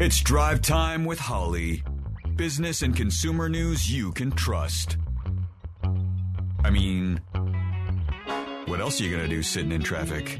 It's Drive Time with Holly. Business and consumer news you can trust. I mean, what else are you going to do sitting in traffic?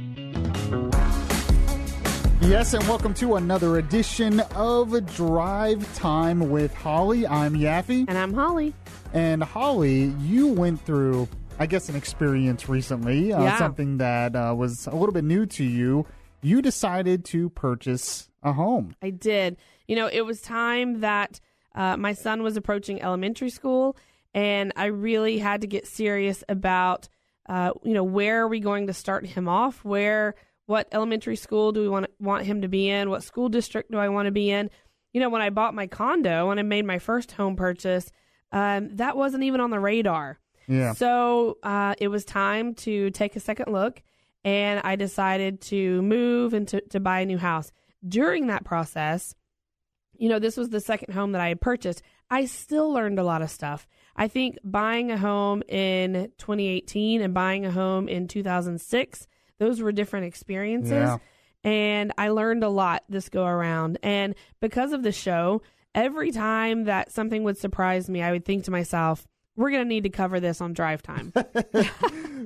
Yes, and welcome to another edition of Drive Time with Holly. I'm Yaffe. And I'm Holly. And Holly, you went through, I guess, an experience recently, something that was a little bit new to you. You decided to purchase a home. I did. You know, it was time that my son was approaching elementary school, and I really had to get serious about, where are we going to start him off? What elementary school do we want him to be in? What school district do I want to be in? You know, when I bought my condo and I made my first home purchase, that wasn't even on the radar. Yeah. So it was time to take a second look, and I decided to move and to buy a new house. During that process, you know, this was the second home that I had purchased. I still learned a lot of stuff. I think buying a home in 2018 and buying a home in 2006, those were different experiences. Yeah. And I learned a lot this go around. And because of the show, every time that something would surprise me, I would think to myself, we're going to need to cover this on Drive Time.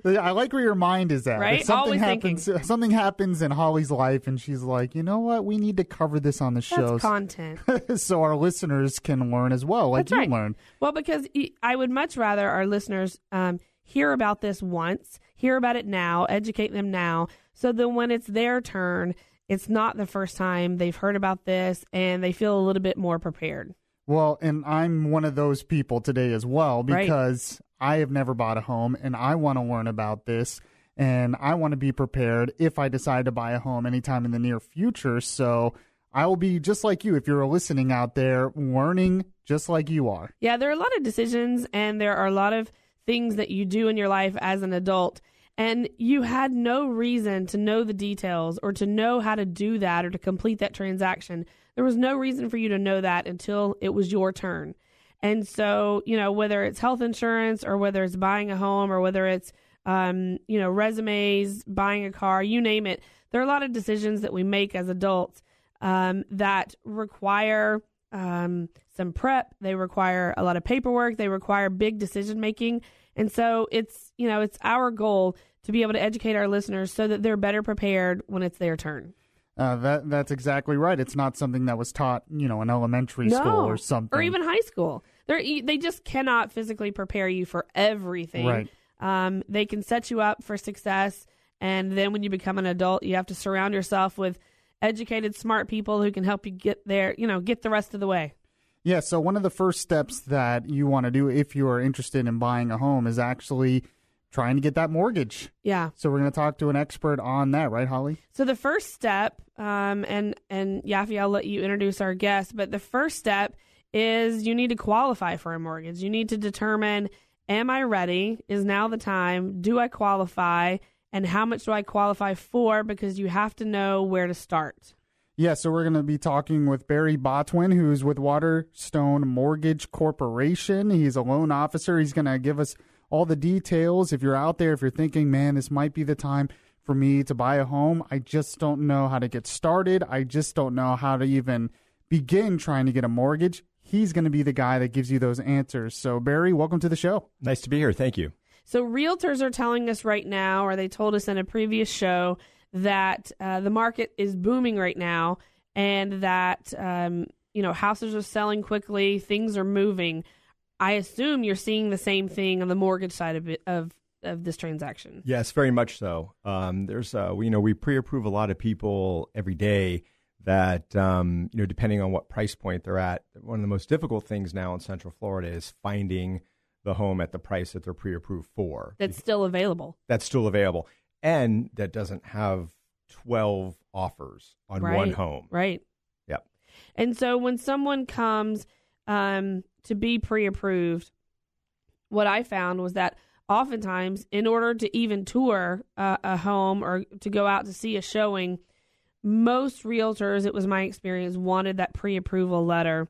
I like where your mind is at. Right? If something Always happens, thinking. Something happens in Holly's life, and she's like, you know what? We need to cover this on the show. That's content. So our listeners can learn as well, like That's right. you learned. Well, because I would much rather our listeners hear about this once, hear about it now, educate them now, so that when it's their turn, it's not the first time they've heard about this, and they feel a little bit more prepared. Well, and I'm one of those people today as well, because I have never bought a home, and I want to learn about this, and I want to be prepared if I decide to buy a home anytime in the near future. So I will be just like you, if you're listening out there, learning just like you are. Yeah, there are a lot of decisions, and there are a lot of things that you do in your life as an adult, and you had no reason to know the details or to know how to do that or to complete that transaction. There was no reason for you to know that until it was your turn. And so, you know, whether it's health insurance or whether it's buying a home or whether it's, resumes, buying a car, you name it, there are a lot of decisions that we make as adults that require some prep. They require a lot of paperwork. They require big decision making. And so it's our goal to be able to educate our listeners so that they're better prepared when it's their turn. That's exactly right. It's not something that was taught, in elementary school or something. Or even high school. They just cannot physically prepare you for everything. Right. They can set you up for success, and then when you become an adult, you have to surround yourself with educated, smart people who can help you get there, get the rest of the way. Yeah, so one of the first steps that you want to do if you are interested in buying a home is actually trying to get that mortgage. Yeah. So we're going to talk to an expert on that, right, Holly? So the first step, and Yaffe, I'll let you introduce our guest, but the first step is you need to qualify for a mortgage. You need to determine, am I ready? Is now the time? Do I qualify? And how much do I qualify for? Because you have to know where to start. Yeah, so we're going to be talking with Barry Botwin, who's with Waterstone Mortgage Corporation. He's a loan officer. He's going to give us all the details. If you're out there, if you're thinking, man, this might be the time for me to buy a home, I just don't know how to get started. I just don't know how to even begin trying to get a mortgage. He's going to be the guy that gives you those answers. So, Barry, welcome to the show. Nice to be here. Thank you. So realtors are telling us right now, or they told us in a previous show, that the market is booming right now and that, houses are selling quickly, things are moving. I assume you're seeing the same thing on the mortgage side of this transaction. Yes, very much so. We pre-approve a lot of people every day that, depending on what price point they're at, one of the most difficult things now in Central Florida is finding the home at the price that they're pre-approved for. That's still available. And that doesn't have 12 offers on one home. Right. Yep. And so when someone comes to be pre-approved, what I found was that oftentimes, in order to even tour a home or to go out to see a showing, most realtors, it was my experience, wanted that pre-approval letter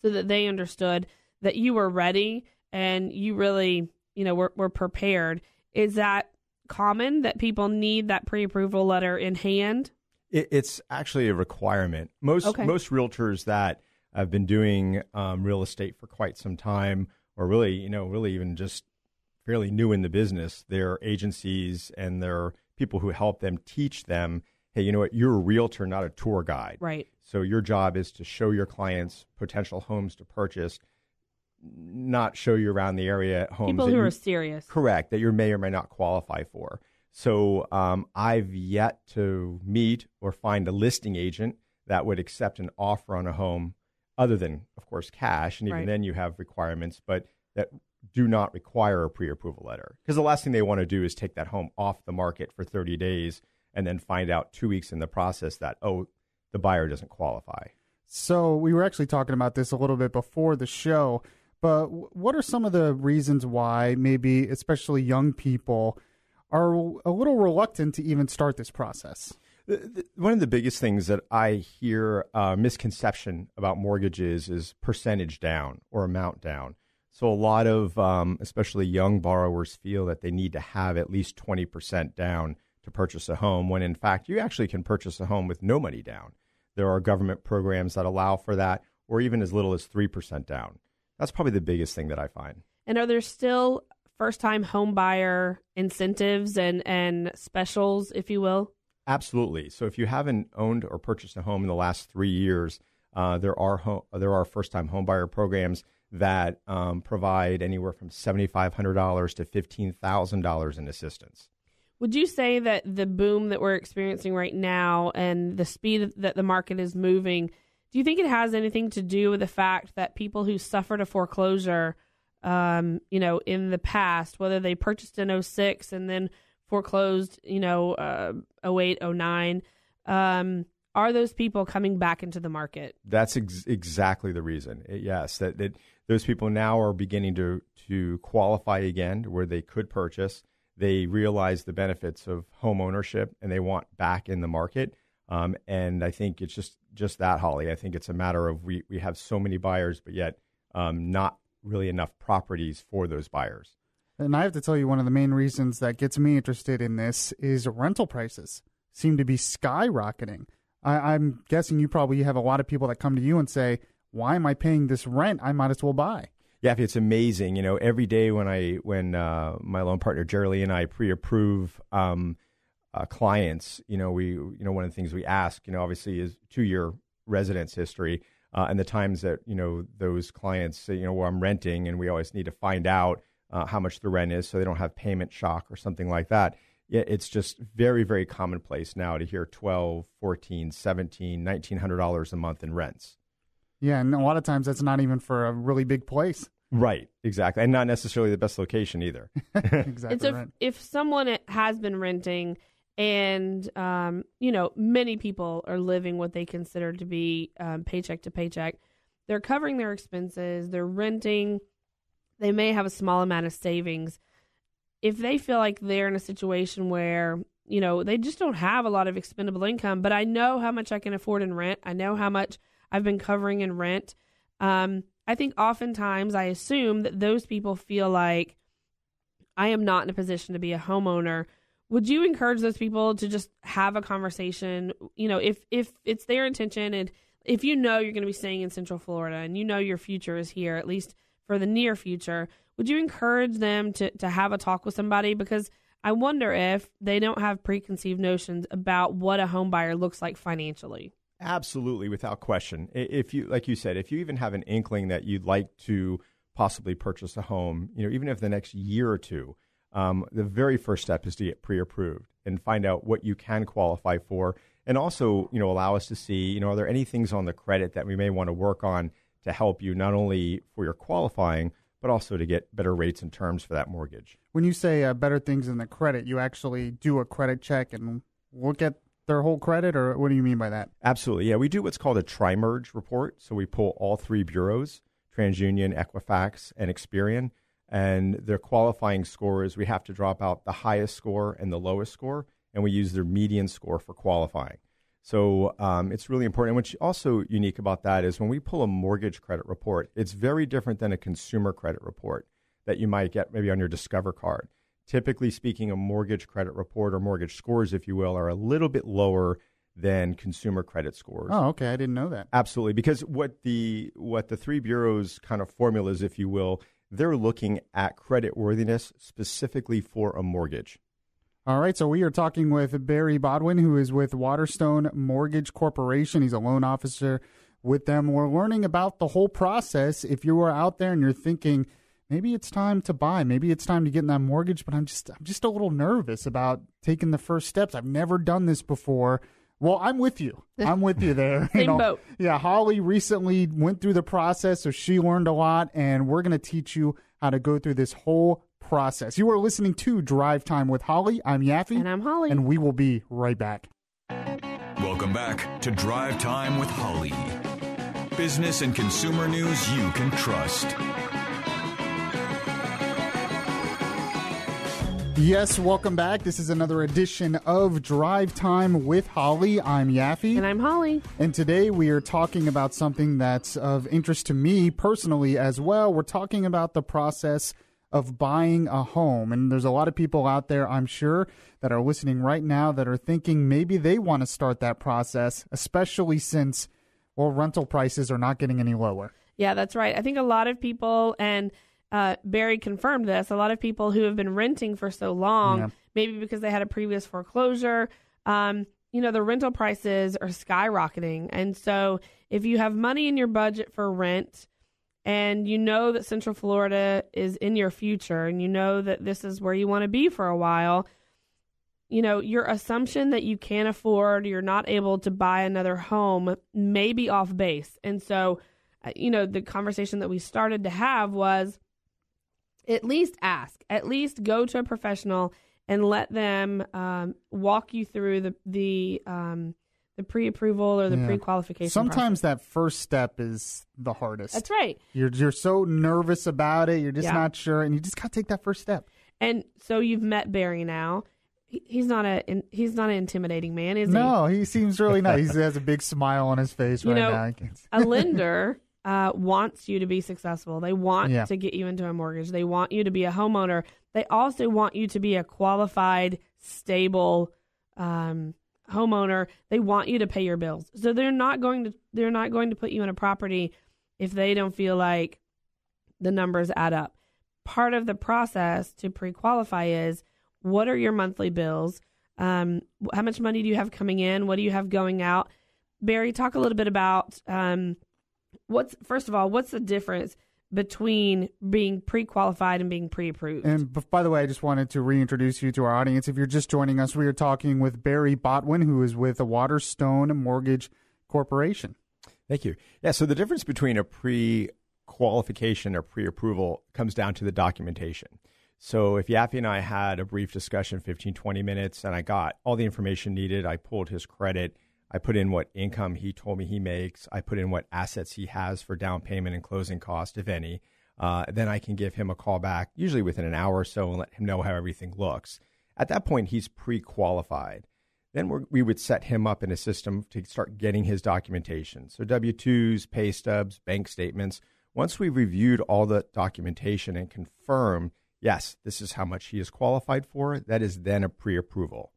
so that they understood that you were ready and you really, were prepared. Is that common that people need that pre-approval letter in hand? It's actually a requirement. Most realtors that have been doing real estate for quite some time, or really even just fairly new in the business, their agencies and their people who help them teach them, hey, you know what, you're a realtor, not a tour guide. Right. So your job is to show your clients potential homes to purchase, not show you around the area homes. People who are serious. Correct, that you may or may not qualify for. So I've yet to meet or find a listing agent that would accept an offer on a home other than, of course, cash. And even then you have requirements, but that do not require a pre-approval letter. Because the last thing they want to do is take that home off the market for 30 days and then find out 2 weeks in the process that, the buyer doesn't qualify. So we were actually talking about this a little bit before the show, but what are some of the reasons why maybe especially young people are a little reluctant to even start this process? One of the biggest things that I hear misconception about mortgages is percentage down or amount down. So a lot of especially young borrowers feel that they need to have at least 20% down to purchase a home, when in fact you actually can purchase a home with no money down. There are government programs that allow for that, or even as little as 3% down. That's probably the biggest thing that I find. And are there still first-time home buyer incentives and specials, if you will? Absolutely. So if you haven't owned or purchased a home in the last 3 years, there are first-time home buyer programs that provide anywhere from $7,500 to $15,000 in assistance. Would you say that the boom that we're experiencing right now and the speed that the market is moving, do you think it has anything to do with the fact that people who suffered a foreclosure, in the past, whether they purchased in 2006 and then foreclosed, 2008, 2009, are those people coming back into the market? That's exactly the reason. Yes, that those people now are beginning to qualify again, where they could purchase. They realize the benefits of home ownership and they want back in the market. And I think it's just that, Holly. I think it's a matter of we have so many buyers, but yet not really enough properties for those buyers. And I have to tell you, one of the main reasons that gets me interested in this is rental prices seem to be skyrocketing. I'm guessing you probably have a lot of people that come to you and say, why am I paying this rent? I might as well buy. Yeah, it's amazing. Every day when my loan partner Jerry Lee and I pre-approve clients, one of the things we ask, obviously is 2-year residence history, and the times that those clients say, well, I'm renting, and we always need to find out how much the rent is so they don't have payment shock or something like that. Yeah, it's just very, very commonplace now to hear $1,200, $1,400, $1,700, $1,900 a month in rents. Yeah, and a lot of times that's not even for a really big place. Right, exactly. And not necessarily the best location either. Exactly. And so right. if someone has been renting and, many people are living what they consider to be paycheck to paycheck, they're covering their expenses, they're renting, they may have a small amount of savings. If they feel like they're in a situation where, they just don't have a lot of expendable income, but I know how much I can afford in rent, I know how much I've been covering in rent, I think oftentimes I assume that those people feel like I am not in a position to be a homeowner. Would you encourage those people to just have a conversation? If it's their intention, and if you're going to be staying in Central Florida and your future is here, at least for the near future, would you encourage them to have a talk with somebody? Because I wonder if they don't have preconceived notions about what a home buyer looks like financially. Absolutely, without question. If you, like you said, if you even have an inkling that you'd like to possibly purchase a home, even if the next year or two, the very first step is to get pre-approved and find out what you can qualify for, and also, allow us to see, are there any things on the credit that we may want to work on to help you not only for your qualifying, but also to get better rates and terms for that mortgage. When you say better things in the credit, you actually do a credit check and look at their whole credit, or what do you mean by that? Absolutely. Yeah, we do what's called a tri-merge report. So we pull all three bureaus, TransUnion, Equifax, and Experian, and their qualifying scores, we have to drop out the highest score and the lowest score, and we use their median score for qualifying. So it's really important. And what's also unique about that is when we pull a mortgage credit report, it's very different than a consumer credit report that you might get maybe on your Discover card. Typically speaking, a mortgage credit report or mortgage scores, if you will, are a little bit lower than consumer credit scores. Oh, okay. I didn't know that. Absolutely, because what the three bureaus kind of formulas, if you will, they're looking at credit worthiness specifically for a mortgage. All right, so we are talking with Barry Botwin, who is with Waterstone Mortgage Corporation. He's a loan officer with them. We're learning about the whole process. If you are out there and you're thinking, maybe it's time to buy, maybe it's time to get in that mortgage, but I'm just a little nervous about taking the first steps. I've never done this before. Well, I'm with you. I'm with you there. Same boat. Yeah, Holly recently went through the process, so she learned a lot, and we're going to teach you how to go through this whole process. You are listening to Drive Time with Holly. I'm Yaffe. And I'm Holly. And we will be right back. Welcome back to Drive Time with Holly. Business and consumer news you can trust. Yes, welcome back. This is another edition of Drive Time with Holly. I'm Yaffe. And I'm Holly. And today we are talking about something that's of interest to me personally as well. We're talking about the process of buying a home. And there's a lot of people out there, I'm sure, that are listening right now that are thinking maybe they want to start that process, especially since, well, rental prices are not getting any lower. Yeah, that's right. I think a lot of people, and Barry confirmed this, a lot of people who have been renting for so long, maybe because they had a previous foreclosure, the rental prices are skyrocketing. And so if you have money in your budget for rent and you know that Central Florida is in your future and you know that this is where you want to be for a while, your assumption that you can't afford, you're not able to buy another home may be off base. And so, the conversation that we started to have was, at least ask, at least go to a professional and let them walk you through the pre-approval or the pre-qualification Sometimes process. That first step is the hardest. That's right. You're so nervous about it. You're just not sure, and you just got to take that first step. And so you've met Barry now. He's not an intimidating man, is he? No, he seems really nice. He has a big smile on his face now. A lender wants you to be successful. They want to get you into a mortgage. They want you to be a homeowner. They also want you to be a qualified, stable homeowner. They want you to pay your bills. So they're not going to put you in a property if they don't feel like the numbers add up. Part of the process to pre-qualify is, what are your monthly bills? How much money do you have coming in? What do you have going out? Barry, talk a little bit about what's the difference between being pre-qualified and being pre-approved? And by the way, I just wanted to reintroduce you to our audience. If you're just joining us, we are talking with Barry Botwin, who is with the Waterstone Mortgage Corporation. Thank you. Yeah, so the difference between a pre-qualification or pre-approval comes down to the documentation. So if Yaffe and I had a brief discussion, 15, 20 minutes, and I got all the information needed, I pulled his credit, I put in what income he told me he makes, I put in what assets he has for down payment and closing cost, if any, then I can give him a call back, usually within an hour or so, and let him know how everything looks. At that point, he's pre-qualified. Then we would set him up in a system to start getting his documentation. So W-2s, pay stubs, bank statements. Once we've reviewed all the documentation and confirmed, yes, this is how much he is qualified for, that is then a pre-approval.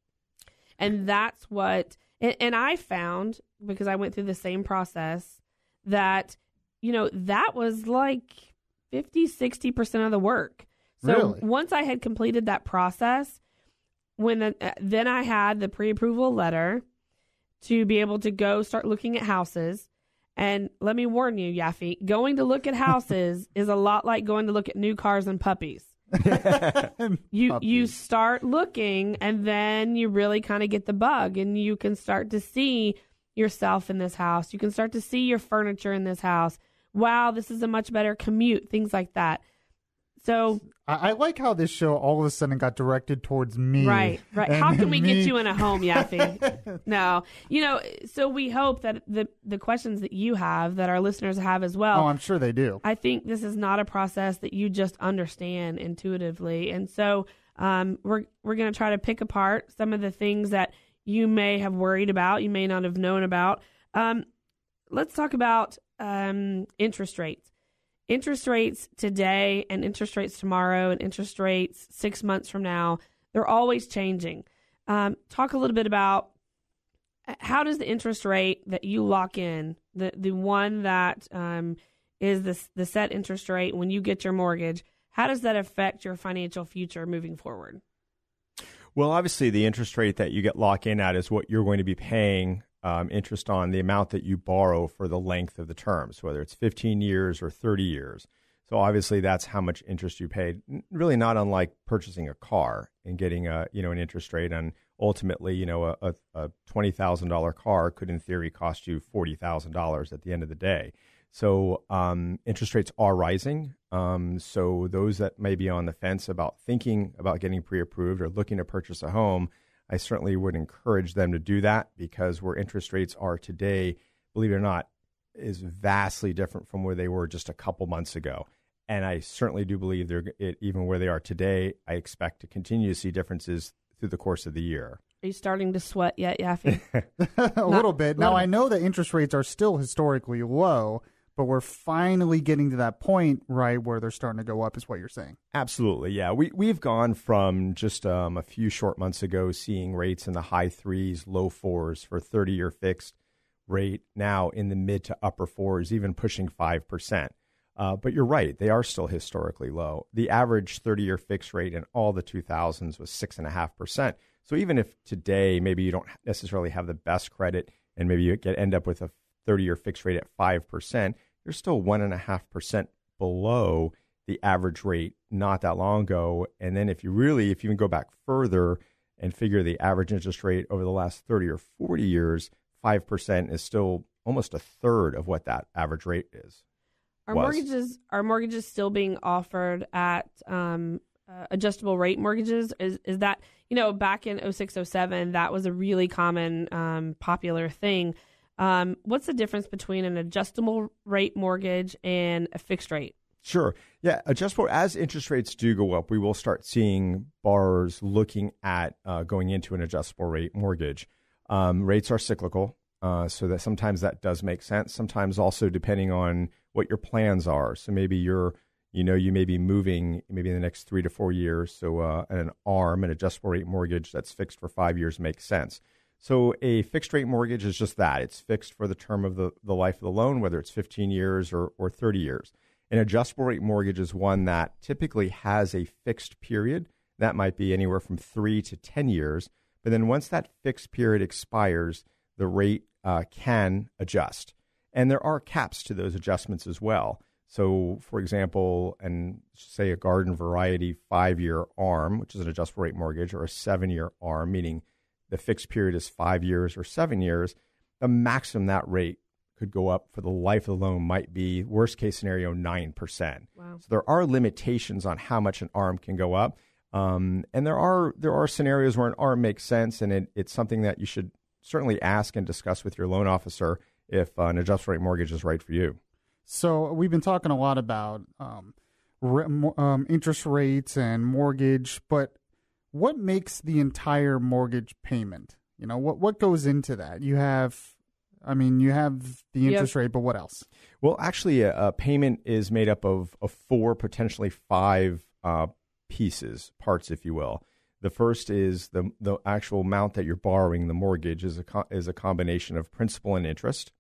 And that's what, and I found, because I went through the same process, that, that was like 50, 60% of the work. So really? Once I had completed that process, then I had the pre-approval letter to be able to go start looking at houses. And let me warn you, Yaffe, going to look at houses is a lot like going to look at new cars and puppies. You start looking, and then you really kind of get the bug, and you can start to see yourself in this house. You can start to see your furniture in this house. Wow, this is a much better commute, things like that. So I like how this show all of a sudden got directed towards me. Right. How can we get you in a home, Yaffe? No. So we hope that the questions that you have, that our listeners have as well. Oh, I'm sure they do. I think this is not a process that you just understand intuitively. And so we're going to try to pick apart some of the things that you may have worried about, you may not have known about. Let's talk about interest rates. Interest rates today and interest rates tomorrow and interest rates 6 months from now, they're always changing. Talk a little bit about how does the interest rate that you lock in, the one that is the set interest rate when you get your mortgage, how does that affect your financial future moving forward? Well, obviously, the interest rate that you get locked in at is what you're going to be paying interest on the amount that you borrow for the length of the terms, whether it's 15 years or 30 years. So obviously, that's how much interest you paid. Really, not unlike purchasing a car and getting an interest rate. And ultimately, a $20,000 car could, in theory, cost you $40,000 at the end of the day. So interest rates are rising. So those that may be on the fence about thinking about getting pre-approved or looking to purchase a home, I certainly would encourage them to do that, because where interest rates are today, believe it or not, is vastly different from where they were just a couple months ago. And I certainly do believe even where they are today, I expect to continue to see differences through the course of the year. Are you starting to sweat yet, Yaffe? A little bit. Now, I know that interest rates are still historically low, but we're finally getting to that point, right, where they're starting to go up, is what you're saying. Absolutely, yeah. We've gone from just a few short months ago seeing rates in the high 3s, low 4s for 30-year fixed rate, now in the mid to upper 4s, even pushing 5%. But you're right, they are still historically low. The average 30-year fixed rate in all the 2000s was 6.5%. So even if today maybe you don't necessarily have the best credit and maybe you end up with a 30-year fixed rate at 5%, you're still 1.5% below the average rate not that long ago. And then if you even go back further and figure the average interest rate over the last 30 or 40 years, 5% is still almost a third of what that average rate is. Are mortgages still being offered at adjustable rate mortgages? Is that, back in 06, 07, that was a really common popular thing. What's the difference between an adjustable rate mortgage and a fixed rate? Sure. Yeah. Adjustable, as interest rates do go up, we will start seeing borrowers looking at going into an adjustable rate mortgage. Rates are cyclical, so that sometimes that does make sense. Sometimes also depending on what your plans are. So maybe you may be moving maybe in the next 3 to 4 years. So an adjustable rate mortgage that's fixed for 5 years makes sense. So a fixed rate mortgage is just that. It's fixed for the term of the life of the loan, whether it's 15 years or 30 years. An adjustable rate mortgage is one that typically has a fixed period. That might be anywhere from 3 to 10 years. But then once that fixed period expires, the rate can adjust. And there are caps to those adjustments as well. So, for example, say a garden variety 5-year ARM, which is an adjustable rate mortgage, or a 7-year ARM, meaning the fixed period is 5 years or 7 years, the maximum that rate could go up for the life of the loan might be, worst case scenario, 9%. Wow. So there are limitations on how much an ARM can go up. And there are scenarios where an ARM makes sense, and it's something that you should certainly ask and discuss with your loan officer if an adjustable rate mortgage is right for you. So we've been talking a lot about interest rates and mortgage, but what makes the entire mortgage payment? What goes into that? You have the interest rate, but what else? Well, actually, a payment is made up of 4, potentially 5 parts, if you will. The first is the actual amount that you're borrowing. The mortgage is a combination of principal and interest,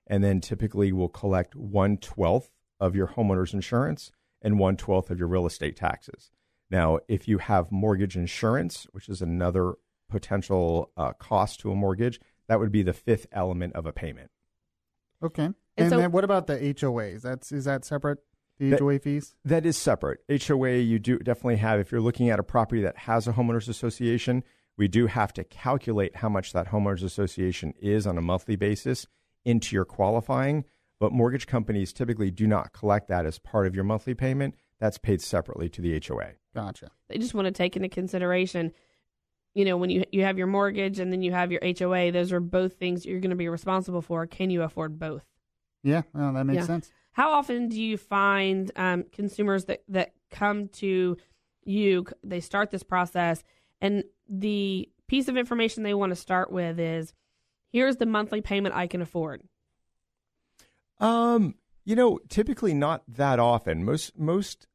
and then typically we'll collect 1/12 of your homeowner's insurance and 1/12 of your real estate taxes. Now, if you have mortgage insurance, which is another potential cost to a mortgage, that would be the 5th element of a payment. Okay. And then what about the HOAs? Is that separate? The HOA fees? That is separate. HOA, you do definitely have, if you're looking at a property that has a homeowners association, we do have to calculate how much that homeowners association is on a monthly basis into your qualifying. But mortgage companies typically do not collect that as part of your monthly payment. That's paid separately to the HOA. Gotcha. They just want to take into consideration, when you have your mortgage and then you have your HOA, those are both things you're going to be responsible for. Can you afford both? Yeah, well, that makes sense. How often do you find consumers that come to you, they start this process, and the piece of information they want to start with is, here's the monthly payment I can afford? Typically not that often. Most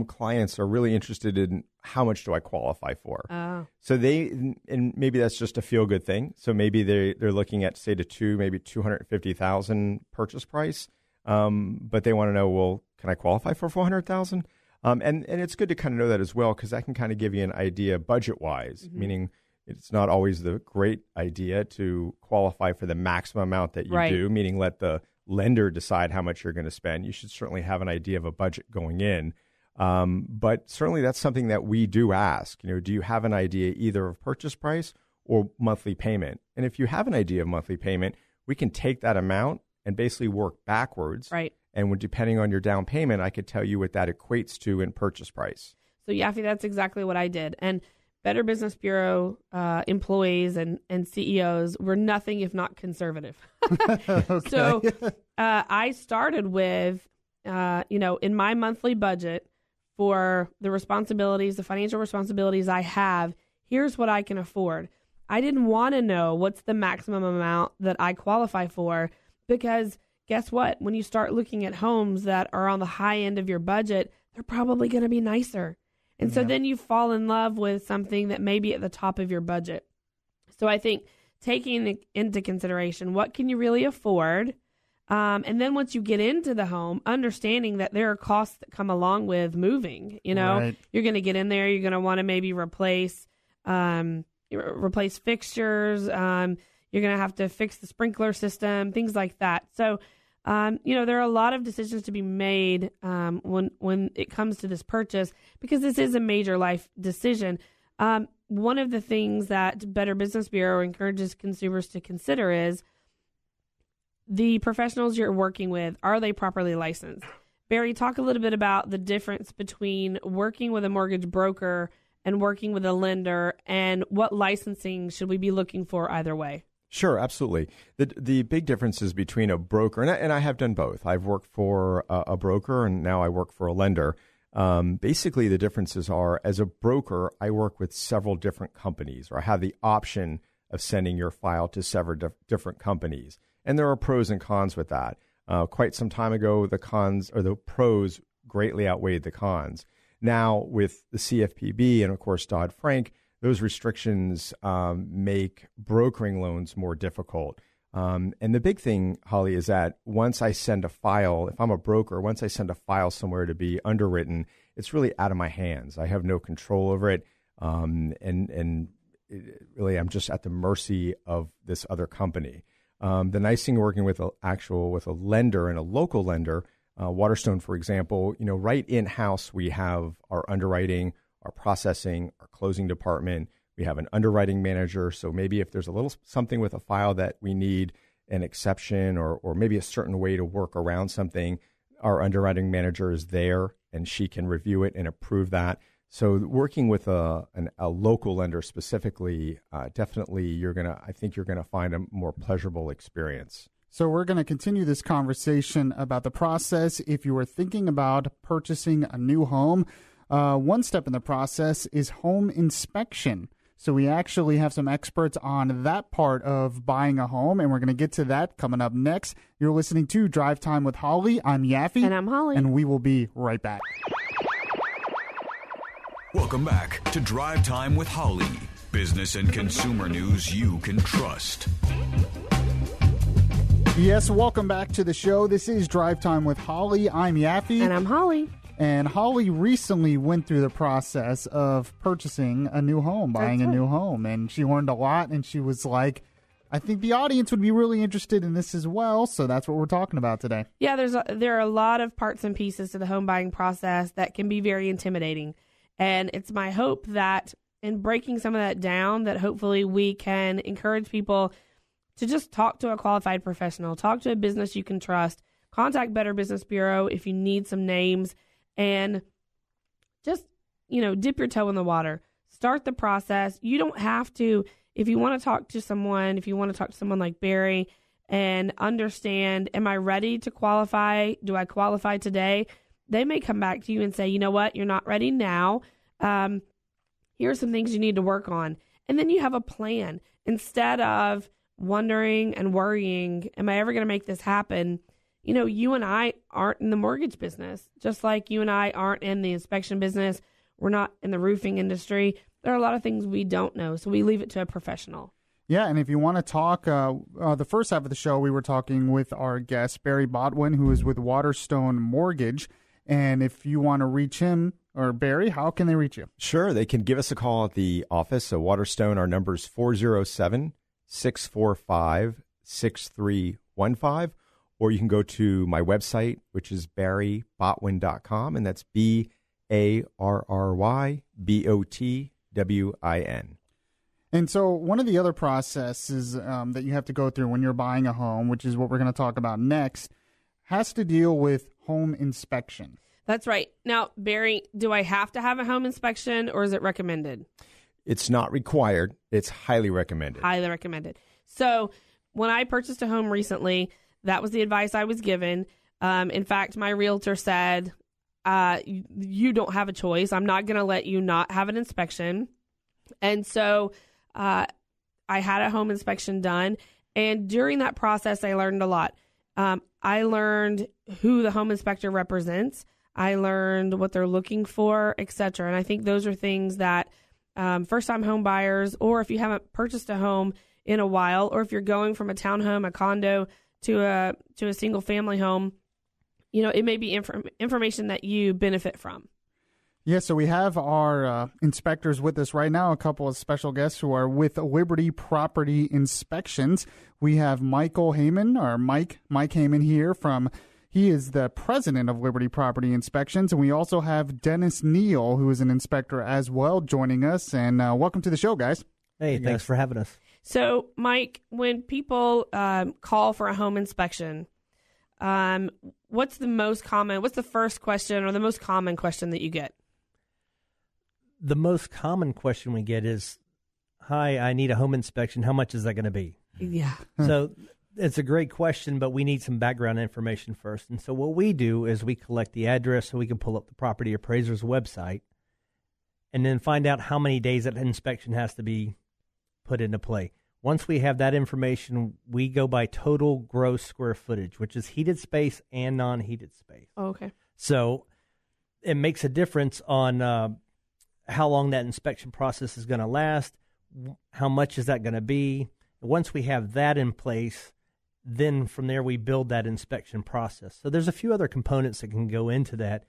clients are really interested in how much do I qualify for? Oh. So and maybe that's just a feel good thing. So maybe they're looking at, say, maybe $250,000 purchase price. But they want to know, well, can I qualify for $400,000? And it's good to kind of know that as well, because that can kind of give you an idea budget wise, meaning it's not always the great idea to qualify for the maximum amount that you do, meaning let the lender decide how much you're going to spend. You should certainly have an idea of a budget going in. But certainly that's something that we do ask. Do you have an idea either of purchase price or monthly payment? And if you have an idea of monthly payment, we can take that amount and basically work backwards. Right. And depending on your down payment, I could tell you what that equates to in purchase price. So, Yaffe, that's exactly what I did. And Better Business Bureau employees and CEOs were nothing if not conservative. Okay. So I started with, in my monthly budget for the financial responsibilities I have, here's what I can afford. I didn't want to know what's the maximum amount that I qualify for, because guess what? When you start looking at homes that are on the high end of your budget, they're probably going to be nicer. And so then you fall in love with something that may be at the top of your budget. So I think taking into consideration, what can you really afford? And then once you get into the home, understanding that there are costs that come along with moving. You're going to get in there. You're going to want to maybe replace fixtures. You're going to have to fix the sprinkler system, things like that. So, there are a lot of decisions to be made when it comes to this purchase, because this is a major life decision. One of the things that Better Business Bureau encourages consumers to consider is the professionals you're working with. Are they properly licensed? Barry, talk a little bit about the difference between working with a mortgage broker and working with a lender, and what licensing should we be looking for either way? Sure, absolutely. The big differences between a broker, and I have done both. I've worked for a broker, and now I work for a lender. Basically, the differences are, as a broker, I work with several different companies, or I have the option of sending your file to several different companies. And there are pros and cons with that. Quite some time ago, the pros greatly outweighed the cons. Now, with the CFPB and, of course, Dodd-Frank, those restrictions make brokering loans more difficult. And the big thing, Holly, is that once I send a file, if I'm a broker, once I send a file somewhere to be underwritten, it's really out of my hands. I have no control over it. And really, I'm just at the mercy of this other company. The nice thing working with a lender and a local lender, Waterstone, for example, right in-house, we have our underwriting, our processing, our closing department. We have an underwriting manager. So maybe if there's a little something with a file that we need an exception or maybe a certain way to work around something, our underwriting manager is there and she can review it and approve that. So working with a local lender specifically, definitely I think you're gonna find a more pleasurable experience. So we're going to continue this conversation about the process. If you are thinking about purchasing a new home, one step in the process is home inspection. So we actually have some experts on that part of buying a home, and we're going to get to that coming up next. You're listening to Drive Time with Holly. I'm Yaffe. And I'm Holly. And we will be right back. Welcome back to Drive Time with Holly. Business and consumer news you can trust. Yes, welcome back to the show. This is Drive Time with Holly. I'm Yaffe. And I'm Holly. And Holly recently went through the process of purchasing a new home, buying a new home. And she learned a lot, and she was like, I think the audience would be really interested in this as well. So that's what we're talking about today. Yeah, there are a lot of parts and pieces to the home buying process that can be very intimidating. And it's my hope that in breaking some of that down, that hopefully we can encourage people to just talk to a qualified professional, talk to a business you can trust, contact Better Business Bureau if you need some names, and just, dip your toe in the water. Start the process. You don't have to, if you want to talk to someone like Barry and understand, am I ready to qualify? Do I qualify today? They may come back to you and say, you know what, you're not ready now. Here are some things you need to work on. And then you have a plan. Instead of wondering and worrying, am I ever going to make this happen? You and I aren't in the mortgage business, just like you and I aren't in the inspection business. We're not in the roofing industry. There are a lot of things we don't know, so we leave it to a professional. Yeah, and if you want to talk, the first half of the show, we were talking with our guest, Barry Botwin, who is with Waterstone Mortgage. And if you want to reach him or Barry, how can they reach you? Sure. They can give us a call at the office. So Waterstone, our number is 407-645-6315. Or you can go to my website, which is barrybotwin.com, and that's BARRYBOTWIN. And so one of the other processes that you have to go through when you're buying a home, which is what we're going to talk about next, has to deal with home inspection. That's right. Now, Barry, do I have to have a home inspection or is it recommended? It's not required. It's highly recommended. Highly recommended. So when I purchased a home recently, that was the advice I was given. In fact, my realtor said, you don't have a choice. I'm not going to let you not have an inspection. And so I had a home inspection done. And during that process, I learned a lot. I learned who the home inspector represents. I learned what they're looking for, et cetera. And I think those are things that first-time home buyers, or if you haven't purchased a home in a while, or if you're going from a townhome, a condo, to a single-family home, it may be information that you benefit from. Yeah, so we have our inspectors with us right now, a couple of special guests who are with Liberty Property Inspections. We have Michael Hayman, or Mike Hayman here he is the president of Liberty Property Inspections. And we also have Dennis Neal, who is an inspector as well, joining us. And welcome to the show, guys. Hey, thanks for having us. So, Mike, when people call for a home inspection, what's the first question or the most common question that you get? The most common question we get is, hi, I need a home inspection. How much is that going to be? Yeah. So it's a great question, but we need some background information first. And so what we do is we collect the address so we can pull up the property appraiser's website and then find out how many days that inspection has to be put into play. Once we have that information, we go by total gross square footage, which is heated space and non-heated space. Oh, okay. So it makes a difference on how long that inspection process is going to last, how much is that going to be. Once we have that in place, then from there we build that inspection process. So there's a few other components that can go into that.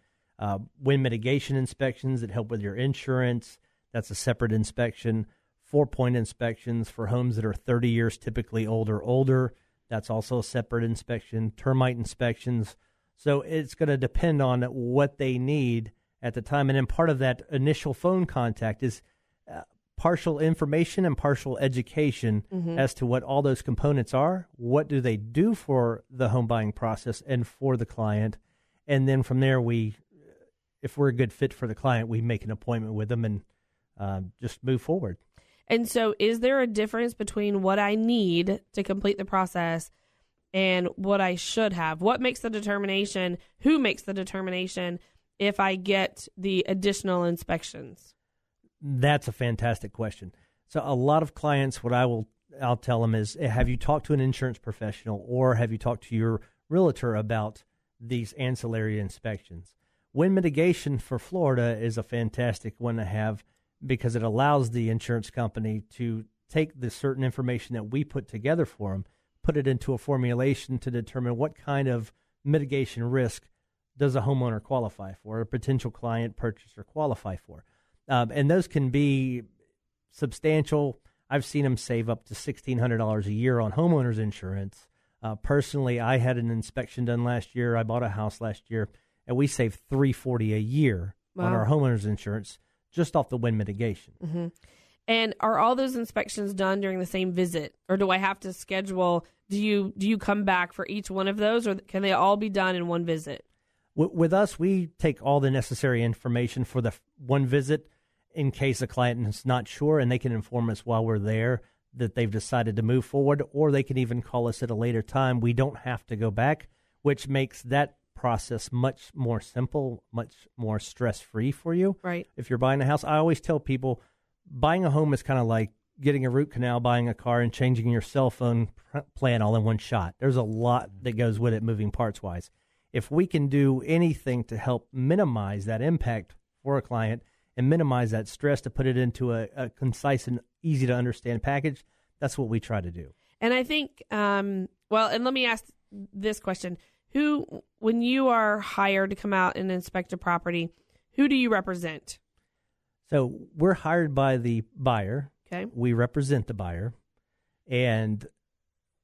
Wind mitigation inspections that help with your insurance, that's a separate inspection. 4-point inspections for homes that are 30 years typically older, that's also a separate inspection. Termite inspections. So it's going to depend on what they need at the time. And then part of that initial phone contact is partial information and partial education as to what all those components are. What do they do for the home buying process and for the client? And then from there, if we're a good fit for the client, we make an appointment with them and just move forward. And so is there a difference between what I need to complete the process and what I should have? What makes the determination? Who makes the determination if I get the additional inspections? That's a fantastic question. So a lot of clients, I'll tell them is, have you talked to an insurance professional or have you talked to your realtor about these ancillary inspections? Wind mitigation for Florida is a fantastic one to have because it allows the insurance company to take the certain information that we put together for them, put it into a formulation to determine what kind of mitigation risk does a homeowner qualify for, a potential client purchaser qualify for. And those can be substantial. I've seen them save up to $1,600 a year on homeowners insurance. Personally, I had an inspection done last year. I bought a house last year, and we saved $340 a year on our homeowners insurance just off the wind mitigation. Mm-hmm. And are all those inspections done during the same visit, or do I have to schedule? Do you come back for each one of those, or can they all be done in one visit? With us, we take all the necessary information for the one visit in case a client is not sure, and they can inform us while we're there that they've decided to move forward, or they can even call us at a later time. We don't have to go back, which makes that process much more simple, much more stress-free for you. Right. If you're buying a house, I always tell people buying a home is kind of like getting a root canal, buying a car, and changing your cell phone plan all in one shot. There's a lot that goes with it moving parts-wise. If we can do anything to help minimize that impact for a client and minimize that stress to put it into a concise and easy to understand package. That's what we try to do. And I think, and let me ask this question. When you are hired to come out and inspect a property, who do you represent? So we're hired by the buyer. Okay. We represent the buyer. And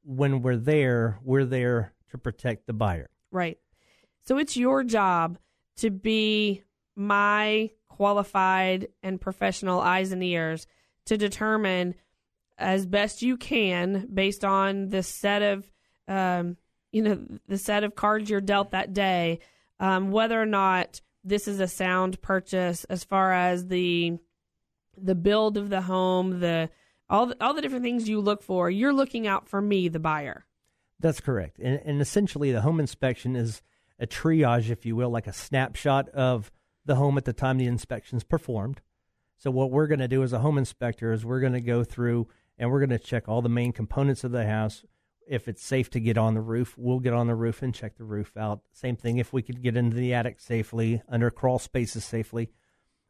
when we're there to protect the buyer. Right. So it's your job to be my qualified and professional eyes and ears to determine as best you can, based on the set of, the set of cards you're dealt that day, whether or not this is a sound purchase as far as the build of the home, all the different things you look for. You're looking out for me, the buyer. That's correct. And essentially the home inspection is a triage, if you will, like a snapshot of the home at the time the inspection's performed. So what we're going to do as a home inspector is we're going to go through and we're going to check all the main components of the house. If it's safe to get on the roof, we'll get on the roof and check the roof out. Same thing if we could get into the attic safely, under crawl spaces safely.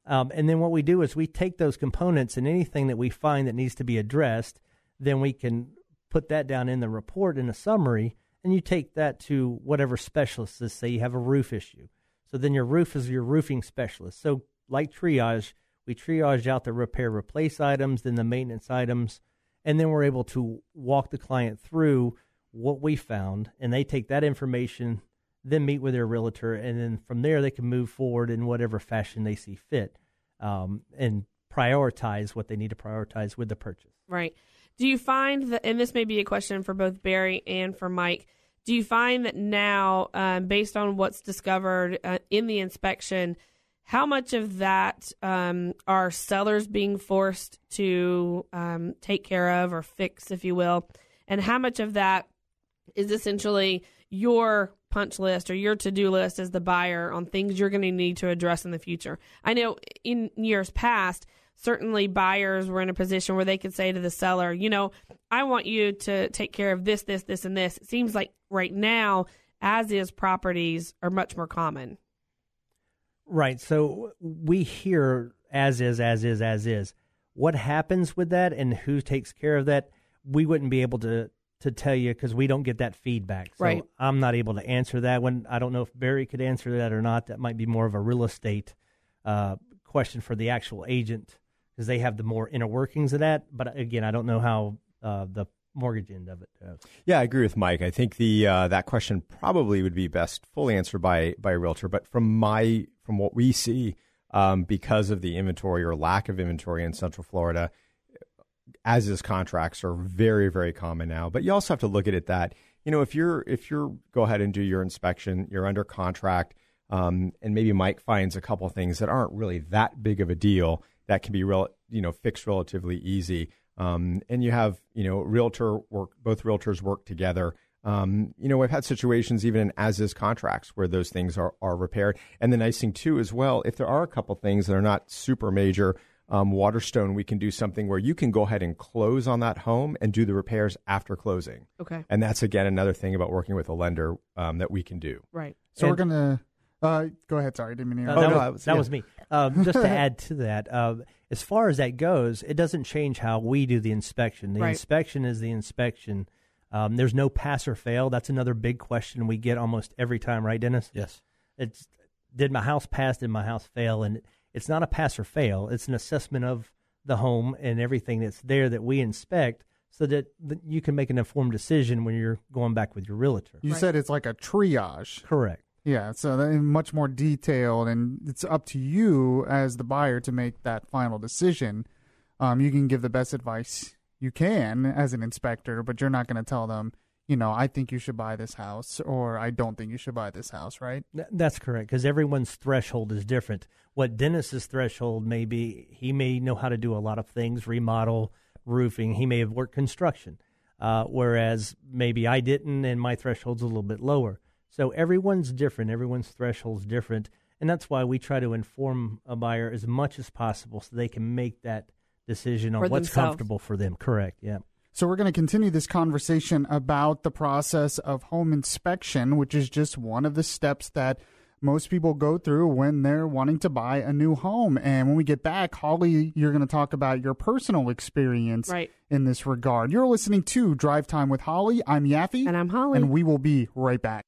And then what we do is we take those components and anything that we find that needs to be addressed, then we can put that down in the report in a summary, and you take that to whatever specialist is. Say you have a roof issue. So then your roof is your roofing specialist. So like triage, we triage out the repair, replace items, then the maintenance items, and then we're able to walk the client through what we found, and they take that information, then meet with their realtor, and then from there they can move forward in whatever fashion they see fit, and prioritize what they need to prioritize with the purchase. Right. Do you find that, and this may be a question for both Barry and for Mike, do you find that now, based on what's discovered in the inspection, how much of that are sellers being forced to take care of or fix, if you will, and how much of that is essentially your punch list or your to-do list as the buyer on things you're going to need to address in the future? I know in years past, certainly buyers were in a position where they could say to the seller, I want you to take care of this, this, this, and this. It seems like right now, as-is properties are much more common. Right. So we hear as is. What happens with that and who takes care of that, we wouldn't be able to tell you because we don't get that feedback. So right. I'm not able to answer that one. I don't know if Barry could answer that or not. That might be more of a real estate question for the actual agent because they have the more inner workings of that. But again, I don't know how the mortgage end of it goes. Yeah, I agree with Mike. I think the that question probably would be best fully answered by a realtor. But from what we see, because of the inventory or lack of inventory in Central Florida, as-is contracts are very, very common now. But you also have to look at it that, if you're go ahead and do your inspection, you're under contract, and maybe Mike finds a couple of things that aren't really that big of a deal that can be fixed relatively easy. And you have, both realtors work together. We've had situations even in as-is contracts where those things are repaired. And the nice thing too, as well, if there are a couple things that are not super major, Waterstone, we can do something where you can go ahead and close on that home and do the repairs after closing. Okay. And that's, again, another thing about working with a lender that we can do. Right. So we're going to go ahead. Sorry, didn't mean to that was me. Just to add to that, as far as that goes, it doesn't change how we do the inspection. The inspection is the inspection. There's no pass or fail. That's another big question we get almost every time, right, Dennis? Yes. It's did my house pass? Did my house fail? And it's not a pass or fail. It's an assessment of the home and everything that's there that we inspect so that you can make an informed decision when you're going back with your realtor. You said it's like a triage. Correct. Yeah, so much more detailed, and it's up to you as the buyer to make that final decision. You can give the best advice you can as an inspector, but you're not going to tell them, I think you should buy this house or I don't think you should buy this house, right? That's correct, because everyone's threshold is different. What Dennis's threshold may be, he may know how to do a lot of things, remodel, roofing. He may have worked construction, whereas maybe I didn't, and my threshold's a little bit lower. So everyone's different. Everyone's threshold's different, and that's why we try to inform a buyer as much as possible so they can make that decision on what's comfortable for them. Correct, yeah. So we're going to continue this conversation about the process of home inspection, which is just one of the steps that most people go through when they're wanting to buy a new home. And when we get back, Holly, you're going to talk about your personal experience in this regard. You're listening to Drive Time with Holly. I'm Yaffe. And I'm Holly. And we will be right back.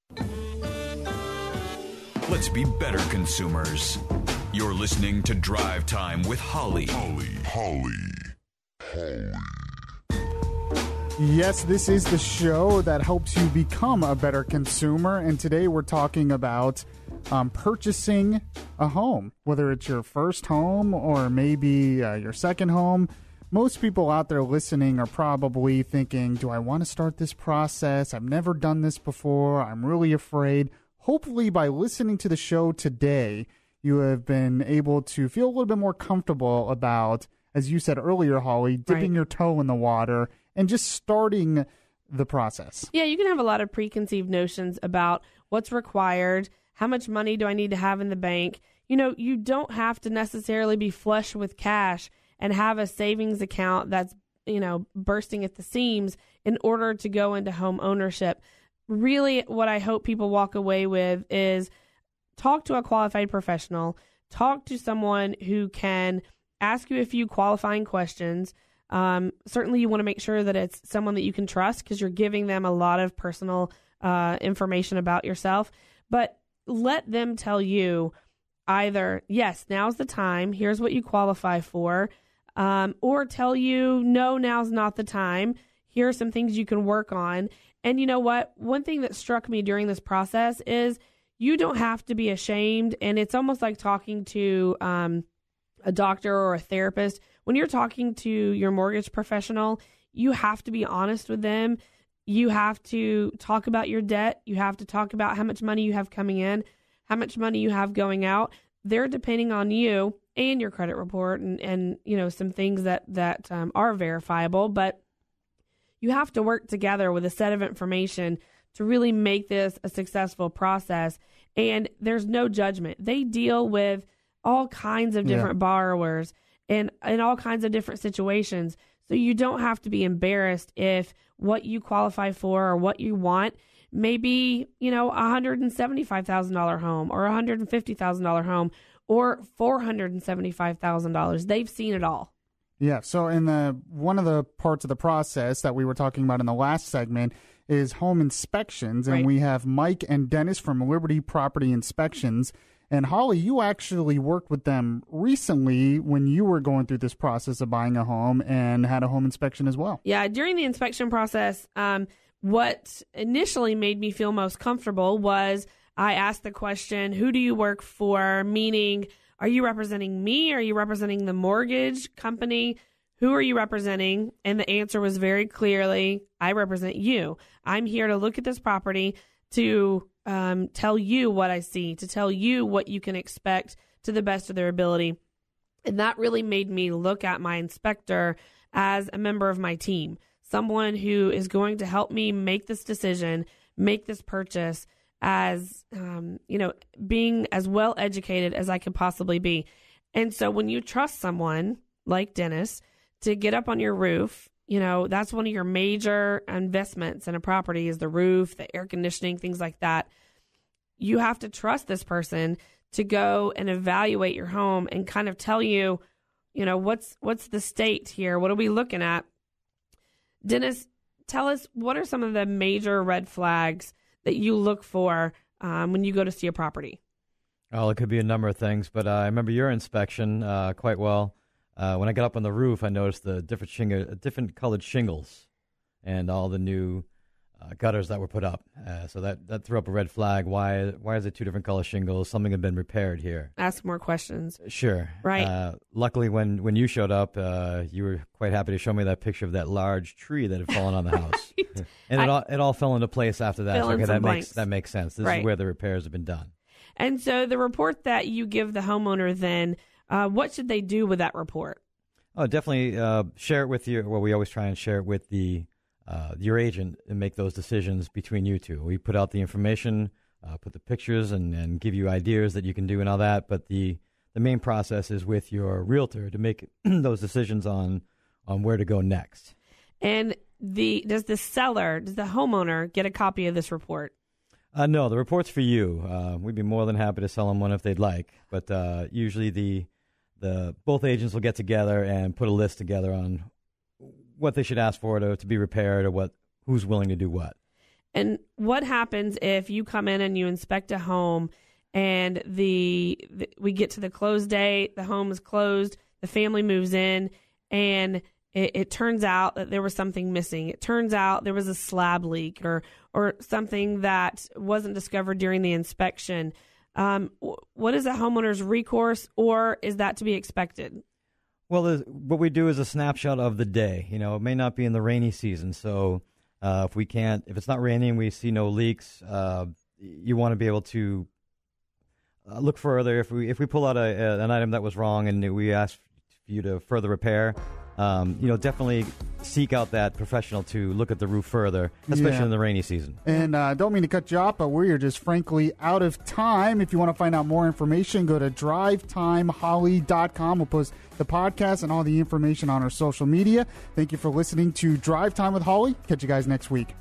Let's be better consumers. You're listening to Drive Time with Holly. Holly. Yes, this is the show that helps you become a better consumer. And today we're talking about purchasing a home, whether it's your first home or maybe your second home. Most people out there listening are probably thinking, do I want to start this process? I've never done this before. I'm really afraid. Hopefully, by listening to the show today, you have been able to feel a little bit more comfortable about, as you said earlier, Holly, dipping your toe in the water and just starting the process. Yeah, you can have a lot of preconceived notions about what's required, how much money do I need to have in the bank. You know, you don't have to necessarily be flush with cash and have a savings account that's, bursting at the seams in order to go into home ownership. Really, what I hope people walk away with is talk to a qualified professional, talk to someone who can ask you a few qualifying questions. Certainly, you want to make sure that it's someone that you can trust because you're giving them a lot of personal information about yourself. But let them tell you either, yes, now's the time, here's what you qualify for, or tell you, no, now's not the time, here are some things you can work on. And you know what? One thing that struck me during this process is you don't have to be ashamed. And it's almost like talking to a doctor or a therapist. When you're talking to your mortgage professional, you have to be honest with them. You have to talk about your debt. You have to talk about how much money you have coming in, how much money you have going out. They're depending on you and your credit report and some things that are verifiable. But you have to work together with a set of information to really make this a successful process. And there's no judgment. They deal with all kinds of different borrowers and in all kinds of different situations. So you don't have to be embarrassed if what you qualify for or what you want may be, $175,000 home or $150,000 home or $475,000. They've seen it all. Yeah, so in one of the parts of the process that we were talking about in the last segment is home inspections, and we have Mike and Dennis from Liberty Property Inspections. And Holly, you actually worked with them recently when you were going through this process of buying a home and had a home inspection as well. Yeah, during the inspection process, what initially made me feel most comfortable was I asked the question, who do you work for? Meaning, are you representing me? Are you representing the mortgage company? Who are you representing? And the answer was very clearly, I represent you. I'm here to look at this property to tell you what I see, to tell you what you can expect to the best of their ability. And that really made me look at my inspector as a member of my team, someone who is going to help me make this decision, make this purchase, as, being as well educated as I could possibly be. And so when you trust someone like Dennis to get up on your roof, that's one of your major investments in a property is the roof, the air conditioning, things like that. You have to trust this person to go and evaluate your home and kind of tell you, what's the state here? What are we looking at? Dennis, tell us, what are some of the major red flags that you look for when you go to see a property? Well, it could be a number of things, but I remember your inspection quite well. When I got up on the roof, I noticed the different colored shingles and all the new gutters that were put up. So that threw up a red flag. Why is it two different color shingles? Something had been repaired here. Ask more questions. Sure. Right. Luckily, when you showed up, you were quite happy to show me that picture of that large tree that had fallen on the house. Right. And it all fell into place after that. So, okay, that makes sense. This right. is where the repairs have been done. And so the report that you give the homeowner then, what should they do with that report? Oh, definitely share it with you. Well, we always try and share it with your agent and make those decisions between you two. We put out the information, put the pictures, and give you ideas that you can do and all that. But the main process is with your realtor to make those decisions on where to go next. And does the homeowner get a copy of this report? No, the report's for you. We'd be more than happy to sell them one if they'd like. But usually the both agents will get together and put a list together on what they should ask for to be repaired, or who's willing to do what. And what happens if you come in and you inspect a home and we get to the close date, the home is closed, the family moves in, and it turns out that there was something missing. It turns out there was a slab leak or something that wasn't discovered during the inspection. What is a homeowner's recourse, or is that to be expected? Well, what we do is a snapshot of the day. It may not be in the rainy season, so if it's not raining, we see no leaks. You want to be able to look further. If we pull out an item that was wrong and we ask you to further repair, definitely seek out that professional to look at the roof further, especially in the rainy season. And don't mean to cut you off, but we are just frankly out of time. If you want to find out more information, go to DrivetimeHolly.com. We'll post the podcast and all the information on our social media. Thank you for listening to Drive Time with Holly. Catch you guys next week.